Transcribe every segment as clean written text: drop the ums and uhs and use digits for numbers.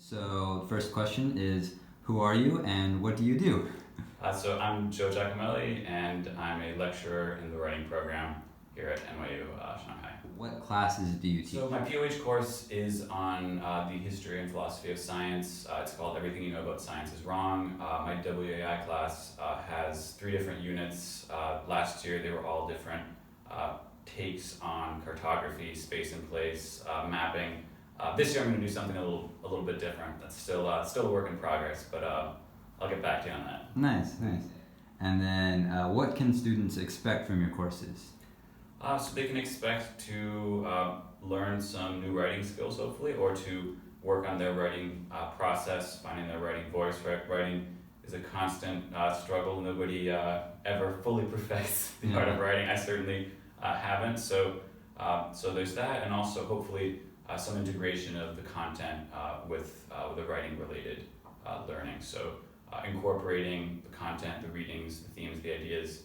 So, first question is, who are you and what do you do? So I'm Joe Giacomelli, and I'm a lecturer in the writing program here at NYU Shanghai. What classes do you teach? So my POH course is on the history and philosophy of science. It's called Everything You Know About Science is Wrong. My WAI class has 3 different units. Last year they were all different takes on cartography, space and place, mapping. This year I'm going to do something a little bit different. That's still a work in progress, but I'll get back to you on that. Nice. And then, what can students expect from your courses? So they can expect to learn some new writing skills, hopefully, or to work on their writing process, finding their writing voice. Writing is a constant struggle. Nobody ever fully perfects the art of writing. I certainly haven't. So there's that, and also hopefully some integration of the content with the writing-related learning. So incorporating the content, the readings, the themes, the ideas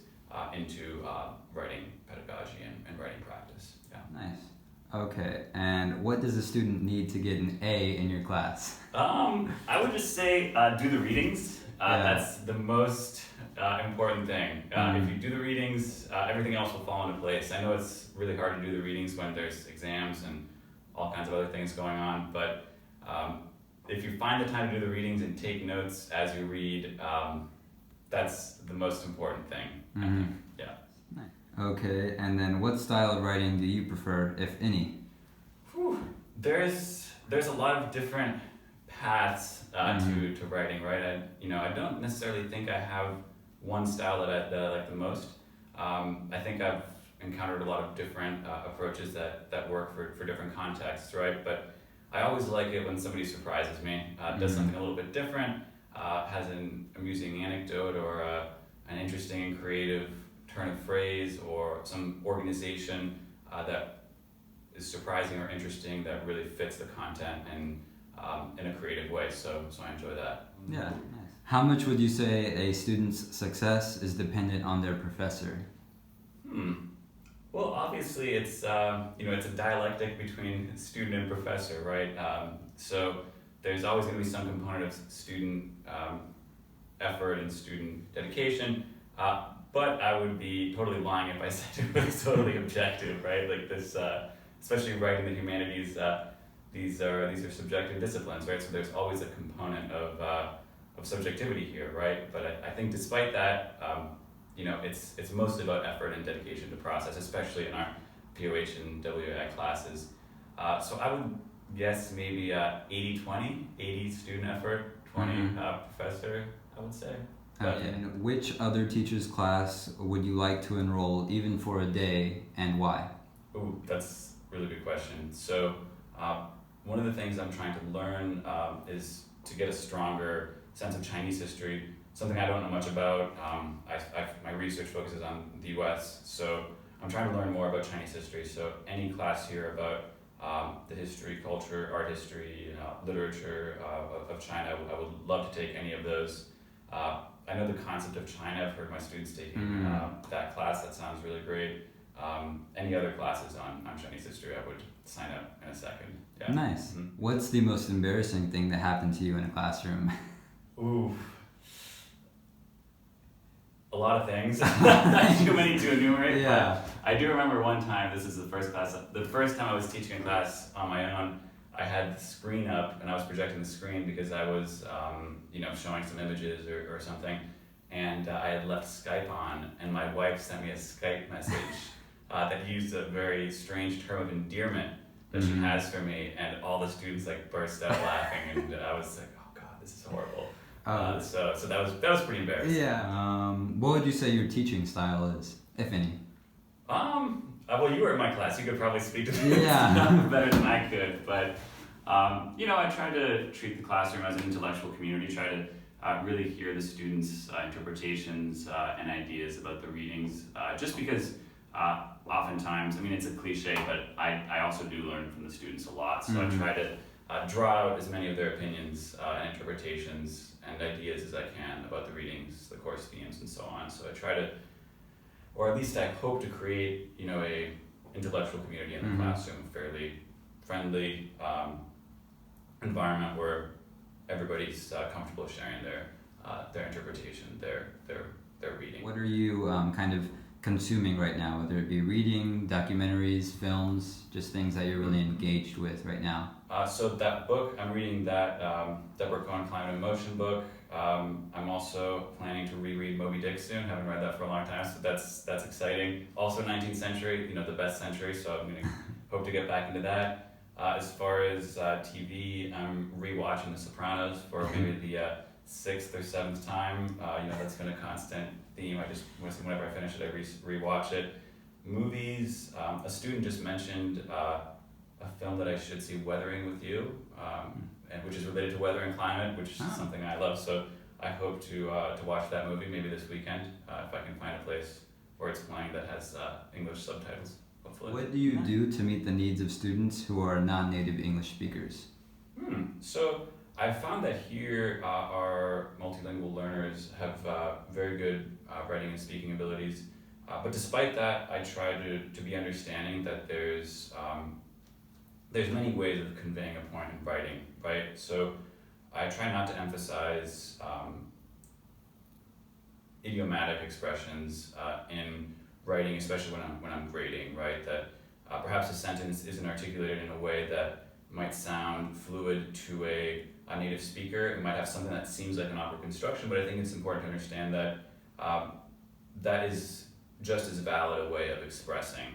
into writing pedagogy and writing practice. Yeah. Nice. Okay, and what does a student need to get an A in your class? I would just say do the readings. That's the most important thing. If you do the readings, everything else will fall into place. I know it's really hard to do the readings when there's exams and all kinds of other things going on, but if you find the time to do the readings and take notes as you read, that's the most important thing, I think. Yeah. Nice. Okay, and then what style of writing do you prefer, if any? There's a lot of different paths to writing, right? I don't necessarily think I have one style that I like the most. I think I've encountered a lot of different approaches that work for different contexts, right? But I always like it when somebody surprises me, does something a little bit different, has an amusing anecdote or an interesting and creative turn of phrase or some organization that is surprising or interesting that really fits the content and in a creative way. So I enjoy that. Yeah, nice. How much would you say a student's success is dependent on their professor? Well, obviously it's it's a dialectic between student and professor, right? So there's always going to be some component of student effort and student dedication, but I would be totally lying if I said it was totally objective, right? Like this, especially writing the humanities, these are subjective disciplines, right? So there's always a component of subjectivity here, right? But I think despite that, it's mostly about effort and dedication to process, especially in our POH and WAI classes. So I would guess maybe 80-20, 80 student effort, 20 professor, I would say. Okay, and which other teacher's class would you like to enroll even for a day, and why? Ooh, that's a really good question. So one of the things I'm trying to learn is to get a stronger sense of Chinese history, something I don't know much about. My research focuses on the US, so I'm trying to learn more about Chinese history. So any class here about the history, culture, art history, literature of China, I would love to take any of those. I know the concept of China. I've heard my students taking that class. That sounds really great. Any other classes on Chinese history, I would sign up in a second. Yeah. Nice. What's the most embarrassing thing that happened to you in a classroom? Ooh. A lot of things. Not too many to enumerate. Yeah. But I do remember one time, this is the first time I was teaching a class on my own, I had the screen up and I was projecting the screen because I was showing some images or something, and I had left Skype on, and my wife sent me a Skype message that used a very strange term of endearment that she has for me, and all the students burst out laughing, and I was like, oh god, this is horrible. So that was pretty embarrassing. Yeah. What would you say your teaching style is, if any? Well, you were in my class. You could probably speak to this better than I could. But I try to treat the classroom as an intellectual community. Try to really hear the students' interpretations and ideas about the readings. Just because oftentimes, it's a cliche, but I also do learn from the students a lot. So I try to draw out as many of their opinions and interpretations and ideas as I can about the readings, the course themes, and so on. So I try to, or at least I hope to create, a intellectual community in the classroom, a fairly friendly environment where everybody's comfortable sharing their interpretation, their reading. What are you kind of consuming right now, whether it be reading, documentaries, films, just things that you're really engaged with right now? So that book, I'm reading that Deborah Cohen Climate and Motion book. I'm also planning to reread Moby Dick soon. Haven't read that for a long time, so that's exciting. Also 19th century, the best century, so I'm going to hope to get back into that. As far as TV, I'm rewatching The Sopranos for maybe the sixth or seventh time. That's been a constant theme. Whenever I finish it, I rewatch it. Movies, a student just mentioned a film that I should see, Weathering with You, and which is related to weather and climate, which is something I love. So I hope to watch that movie maybe this weekend, if I can find a place where it's playing that has English subtitles. Hopefully. What do you do to meet the needs of students who are non-native English speakers? So I found that here our multilingual learners have very good writing and speaking abilities. But despite that, I try to be understanding that there's many ways of conveying a point in writing, right? So I try not to emphasize idiomatic expressions in writing, especially when I'm grading, right? That perhaps a sentence isn't articulated in a way that might sound fluid to a native speaker. It might have something that seems like an awkward construction, but I think it's important to understand that that is just as valid a way of expressing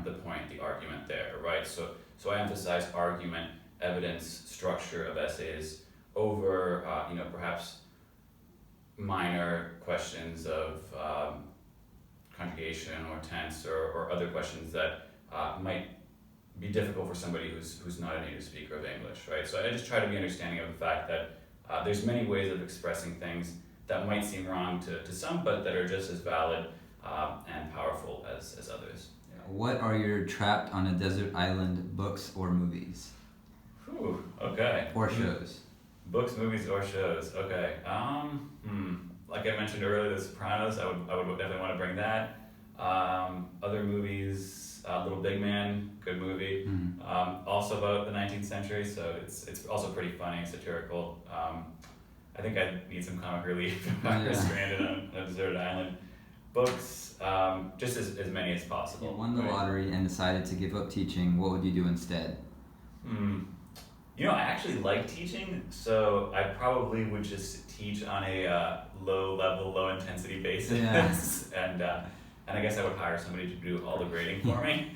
the point, the argument there, right? So I emphasize argument, evidence, structure of essays over, perhaps minor questions of conjugation or tense or other questions that might be difficult for somebody who's not a native speaker of English, right? So I just try to be understanding of the fact that there's many ways of expressing things that might seem wrong to some, but that are just as valid and powerful as others. What are your trapped on a desert island books or movies? Okay. Or shows? Books, movies, or shows. Okay. Like I mentioned earlier, The Sopranos. I would definitely want to bring that. Other movies, Little Big Man, good movie. Also about the 19th century, so it's also pretty funny, satirical. I think I need some comic relief if I was stranded on a deserted island. Books, just as many as possible. If you won the lottery and decided to give up teaching, what would you do instead? I actually like teaching, so I probably would just teach on a low level, low intensity basis, and I guess I would hire somebody to do all the grading for me.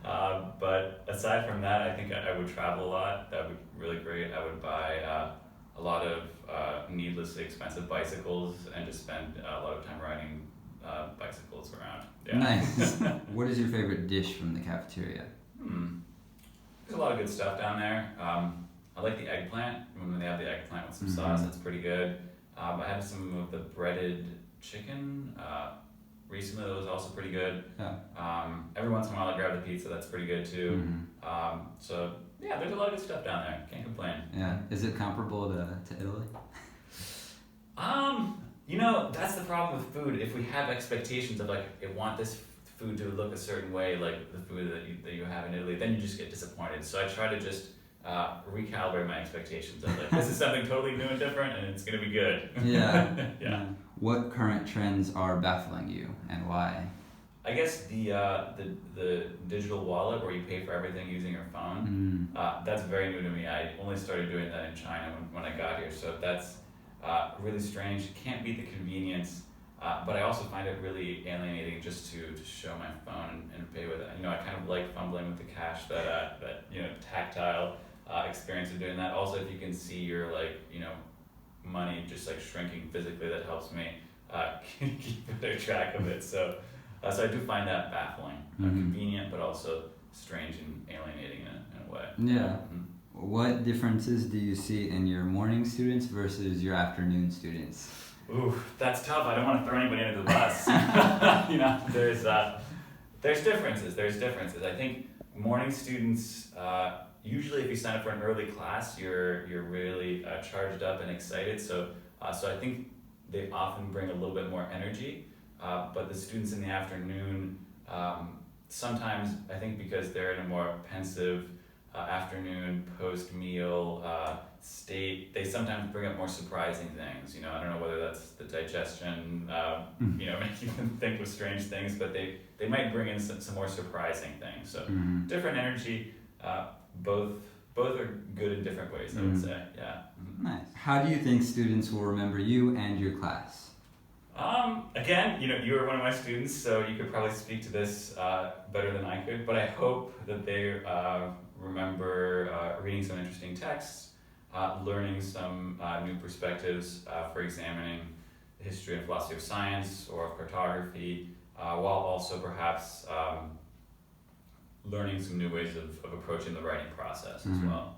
But aside from that, I think I would travel a lot. That would be really great. I would buy a lot of needlessly expensive bicycles and just spend a lot of time riding bicycles around. Yeah. Nice. What is your favorite dish from the cafeteria? There's a lot of good stuff down there. I like the eggplant. When they have the eggplant with some sauce, that's pretty good. I had some of the breaded chicken recently. That was also pretty good. Every once in a while I grab the pizza. That's pretty good too. So yeah, there's a lot of good stuff down there. Can't complain. Yeah. Is it comparable to Italy? That's the problem with food. If we have expectations of I want this food to look a certain way, like the food that you have in Italy, then you just get disappointed. So I try to just recalibrate my expectations of this is something totally new and different, and it's gonna be good. Yeah. What current trends are baffling you, and why? I guess the digital wallet where you pay for everything using your phone. That's very new to me. I only started doing that in China when I got here, so that's really strange. Can't beat the convenience. But I also find it really alienating just to show my phone and pay with it. I kind of like fumbling with the cash, that tactile experience of doing that. Also, if you can see your money just shrinking physically, that helps me keep better track of it. So I do find that baffling, convenient, but also strange and alienating in a way. Yeah. What differences do you see in your morning students versus your afternoon students? Ooh, that's tough. I don't want to throw anybody under the bus. There's differences. I think morning students, usually if you sign up for an early class, you're really charged up and excited. So I think they often bring a little bit more energy. But the students in the afternoon, sometimes I think because they're in a more pensive, afternoon, post-meal state, they sometimes bring up more surprising things. You know, I don't know whether that's the digestion, you know, making them think of strange things, but they might bring in some more surprising things. So different energy, both are good in different ways, I would say. Yeah. Nice. How do you think students will remember you and your class? Again, you know, you were one of my students, so you could probably speak to this better than I could, but I hope that they remember reading some interesting texts, learning some new perspectives for examining the history and philosophy of science or of cartography, while also perhaps learning some new ways of approaching the writing process as well.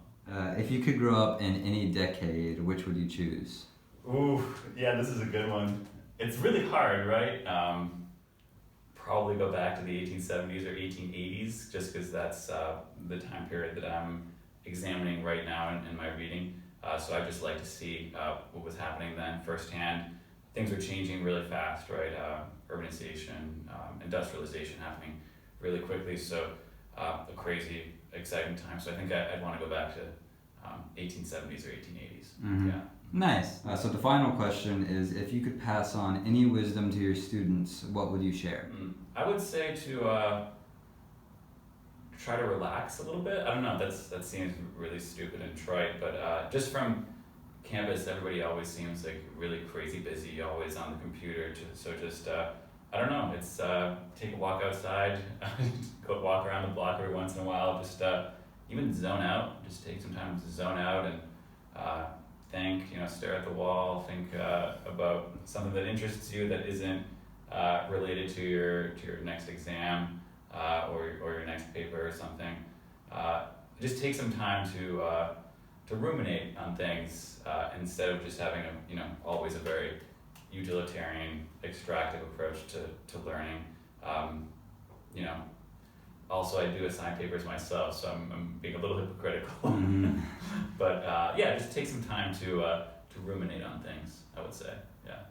If you could grow up in any decade, which would you choose? Ooh, yeah, this is a good one. It's really hard, right? Probably go back to the 1870s or 1880s, just because that's the time period that I'm examining right now in my reading. So I just like to see what was happening then firsthand. Things are changing really fast, right? Urbanization, industrialization happening really quickly. So a crazy, exciting time. So I think I'd want to go back to 1870s or 1880s. Yeah. Nice. So the final question is, if you could pass on any wisdom to your students, what would you share? I would say to try to relax a little bit. I don't know, that seems really stupid and trite, but just from campus, everybody always seems like really crazy busy, always on the computer. So just, I don't know, it's take a walk outside, go walk around the block every once in a while, just even zone out, just take some time to zone out and think, you know, stare at the wall, think about something that interests you that isn't related to your next exam or your next paper or something. Just take some time to ruminate on things instead of just having always a very utilitarian, extractive approach to learning. You know, also I do assign papers myself, so I'm being a little hypocritical. But yeah, just take some time to ruminate on things, I would say. Yeah.